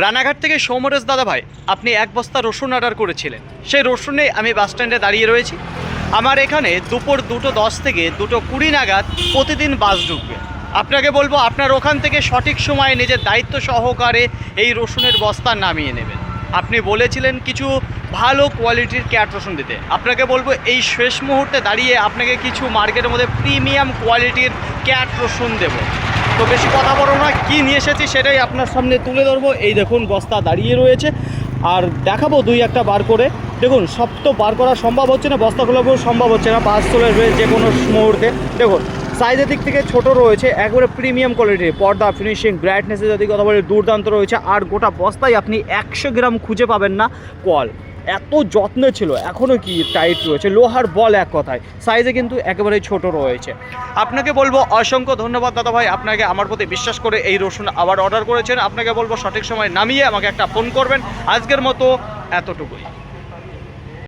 রানাঘাট থেকে সৌমরেশ দাদা ভাই, আপনি এক বস্তা রসুন অর্ডার করেছিলেন। সেই রসুনে আমি বাস স্ট্যান্ডে দাঁড়িয়ে রয়েছি। আমার এখানে দুপুর 2:10 থেকে 2:20 নাগাদ প্রতিদিন বাস ঢুকবে। আপনাকে বলবো আপনার ওখান থেকে সঠিক সময়ে নিজের দায়িত্ব সহকারে এই রসুনের বস্তা নামিয়ে নেবেন। আপনি বলেছিলেন কিছু ভালো কোয়ালিটির ক্যাট রসুন দিতে। আপনাকে বলবো এই শেষ মুহূর্তে দাঁড়িয়ে আপনাকে কিছু মার্কেটের মধ্যে প্রিমিয়াম কোয়ালিটির ক্যাট রসুন দেবো। তো বেশি কথা বলবো না, কী নিয়ে এসেছি সেটাই আপনার সামনে তুলে ধরবো। এই দেখুন বস্তা দাঁড়িয়ে রয়েছে, আর দেখাবো দুই একটা বার করে। দেখুন সব তো বার করা সম্ভব হচ্ছে না, বস্তা খোলা সম্ভব হচ্ছে না, বাস চলে আসবে যে কোনো মুহূর্তে। দেখুন সাইজের দিক থেকে ছোট রয়েছে, একবারে প্রিমিয়াম কোয়ালিটির, পর্দা ফিনিশিং ব্রাইটনেসের যদি কথা বলি দুর্দান্ত রয়েছে। আর গোটা বস্তায় আপনি 100 গ্রাম খুঁজে পাবেন না কল, এত যত্নে ছিল, এখনও কি টাইট রয়েছে, লোহার বল এক কথায়। সাইজে কিন্তু একেবারেই ছোট রয়েছে। আপনাকে বলবো অসংখ্য ধন্যবাদ দাদা ভাই, আপনাকে আমার প্রতি বিশ্বাস করে এই রসুন আবার অর্ডার করেছেন। আপনাকে বলবো সঠিক সময় নামিয়ে আমাকে একটা ফোন করবেন। আজকের মতো এতটুকুই।